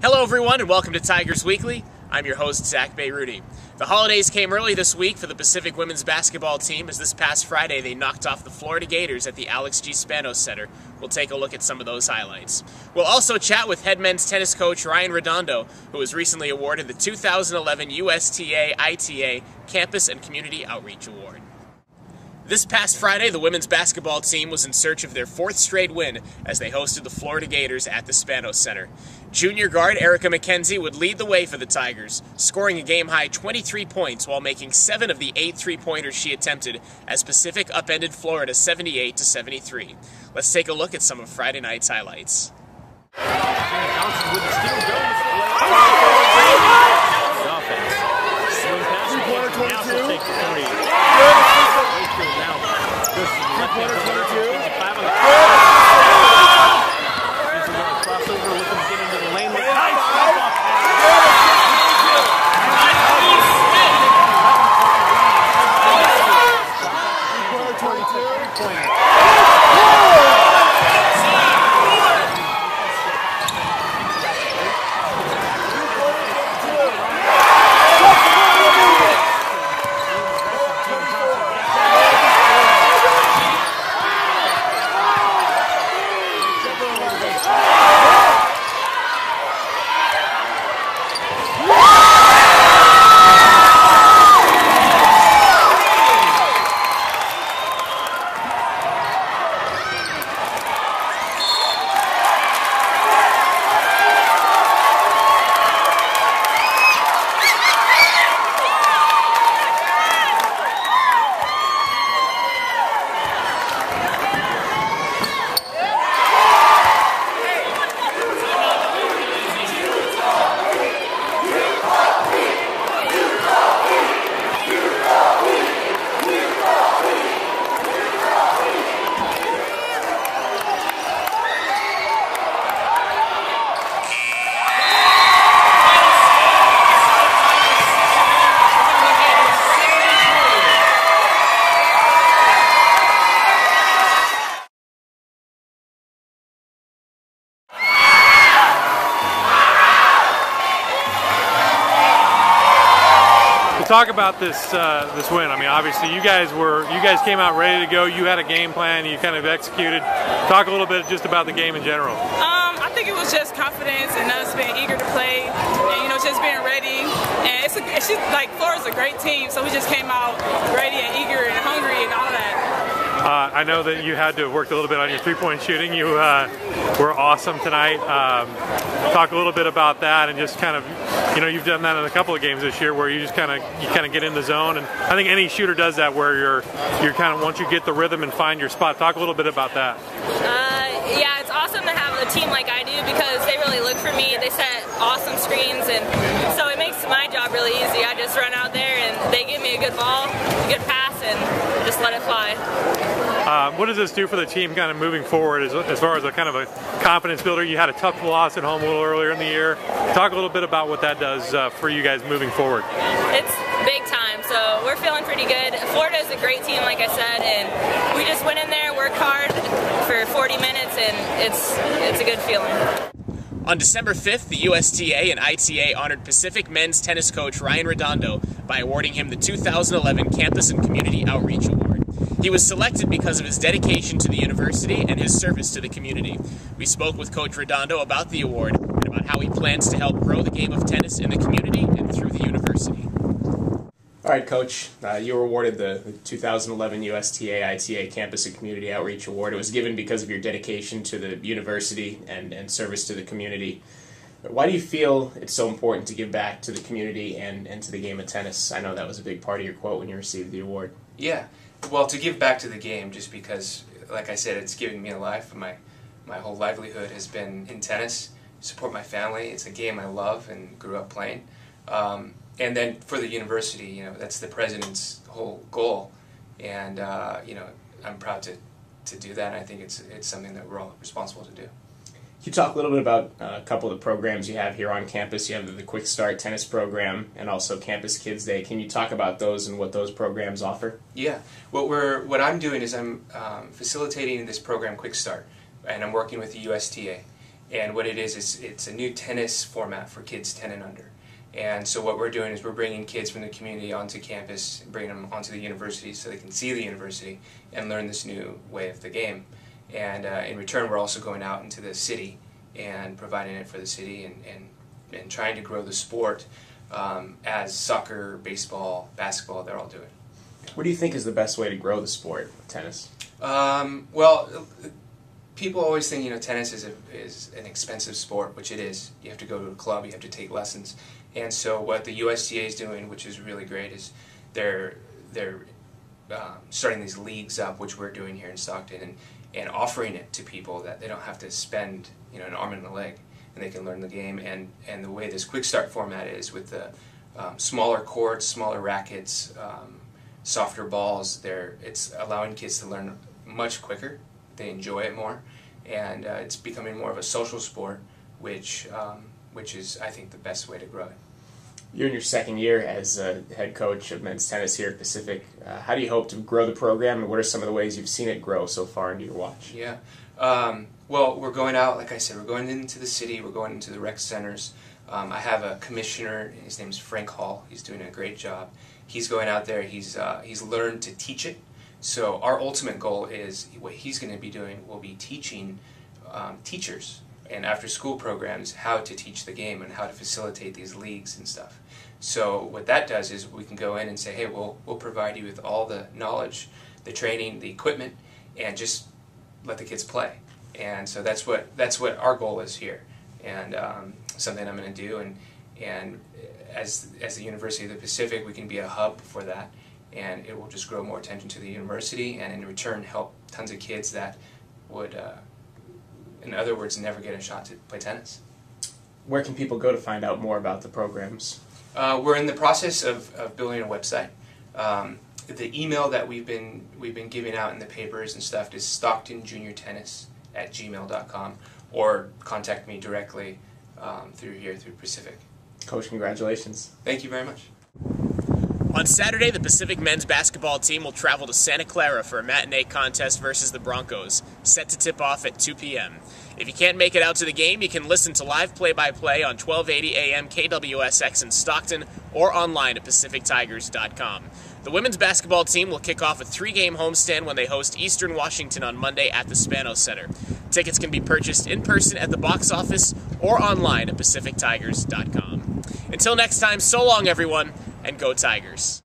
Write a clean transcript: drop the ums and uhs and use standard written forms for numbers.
Hello everyone and welcome to Tigers Weekly. I'm your host, Zach Bayruti. The holidays came early this week for the Pacific women's basketball team as this past Friday they knocked off the Florida Gators at the Spanos Center. We'll take a look at some of those highlights. We'll also chat with head men's tennis coach Ryan Redondo, who was recently awarded the 2011 USTA ITA Campus and Community Outreach Award. This past Friday, the women's basketball team was in search of their fourth straight win as they hosted the Florida Gators at the Spanos Center. Junior guard Erica McKenzie would lead the way for the Tigers, scoring a game-high 23 points while making 7 of the 8 three-pointers she attempted as Pacific upended Florida 78-73. Let's take a look at some of Friday night's highlights. Talk about this win. I mean, obviously you guys came out ready to go. You had a game plan. You kind of executed. Talk a little bit just about the game in general. I think it was just confidence and us being eager to play, and just being ready. And it's just like Florida's a great team, so we just came out ready and eager and hungry and all that. I know that you had to work a little bit on your three-point shooting. You were awesome tonight. Talk a little bit about that, and just kind of, you've done that in a couple of games this year where you just kind of get in the zone, and I think any shooter does that where you're kind of, once you get the rhythm and find your spot. Talk a little bit about that. Yeah, it's awesome to have a team like I do because they really look for me. They set awesome screens, and so it makes my job really easy. I just run out there and they give me a good ball, a good pass, and just let it fly. What does this do for the team kind of moving forward as far as a kind of a confidence builder? You had a tough loss at home a little earlier in the year. Talk a little bit about what that does for you guys moving forward. It's big time, so we're feeling pretty good. Florida is a great team, like I said, and we just went in there, worked hard for 40 minutes, and it's a good feeling. On December 5th, the USTA and ITA honored Pacific men's tennis coach Ryan Redondo by awarding him the 2011 Campus and Community Outreach Award. He was selected because of his dedication to the university and his service to the community. We spoke with Coach Redondo about the award and about how he plans to help grow the game of tennis in the community and through the university. All right, Coach, you were awarded the 2011 USTA ITA Campus and Community Outreach Award. It was given because of your dedication to the university and service to the community. Why do you feel it's so important to give back to the community and to the game of tennis? I know that was a big part of your quote when you received the award. Yeah, well, to give back to the game, just because, like I said, it's given me a life. My whole livelihood has been in tennis. Support my family. It's a game I love and grew up playing. And then for the university, that's the president's whole goal, and I'm proud to do that. And I think it's something that we're all responsible to do. Can you talk a little bit about a couple of the programs you have here on campus? You have the Quick Start tennis program and also Campus Kids Day. Can you talk about those and what those programs offer? Yeah, what I'm doing is I'm facilitating this program Quick Start, and I'm working with the USTA. And what it is it's a new tennis format for kids 10 and under. And so what we're doing is we're bringing kids from the community onto campus, bringing them onto the university so they can see the university and learn this new way of the game. And in return, we're also going out into the city and providing it for the city and trying to grow the sport as soccer, baseball, basketball, they're all doing. What do you think is the best way to grow the sport, tennis? Well, people always think tennis is an expensive sport, which it is. You have to go to a club, you have to take lessons, and so what the USTA is doing, which is really great, is they're starting these leagues up, which we're doing here in Stockton, and offering it to people that they don't have to spend an arm and a leg, and they can learn the game. And the way this quick start format is with the smaller courts, smaller rackets, softer balls, it's allowing kids to learn much quicker. They enjoy it more, and it's becoming more of a social sport, which is, I think, the best way to grow it. You're in your second year as head coach of men's tennis here at Pacific. How do you hope to grow the program, and what are some of the ways you've seen it grow so far into your watch? Yeah. Well, we're going out, like I said, we're going into the city, we're going into the rec centers. I have a commissioner, his name's Frank Hall. He's doing a great job. He's going out there, he's learned to teach it. So our ultimate goal is, what he's going to be doing will be teaching teachers and after-school programs how to teach the game and how to facilitate these leagues and stuff. So what that does is we can go in and say, hey, we'll provide you with all the knowledge, the training, the equipment, and just let the kids play. And so that's what our goal is here, and something I'm going to do. And as the University of the Pacific, we can be a hub for that, and it will just grow more attention to the university, and in return help tons of kids that would, in other words, never get a shot to play tennis. Where can people go to find out more about the programs? We're in the process of building a website. The email that we've been giving out in the papers and stuff is stocktonjuniortennis@gmail.com, or contact me directly through Pacific. Coach, congratulations. Thank you very much. On Saturday, the Pacific men's basketball team will travel to Santa Clara for a matinee contest versus the Broncos, set to tip off at 2 p.m. If you can't make it out to the game, you can listen to live play-by-play on 1280 AM KWSX in Stockton or online at PacificTigers.com. The women's basketball team will kick off a 3-game homestand when they host Eastern Washington on Monday at the Spanos Center. Tickets can be purchased in person at the box office or online at PacificTigers.com. Until next time, so long everyone, and go Tigers.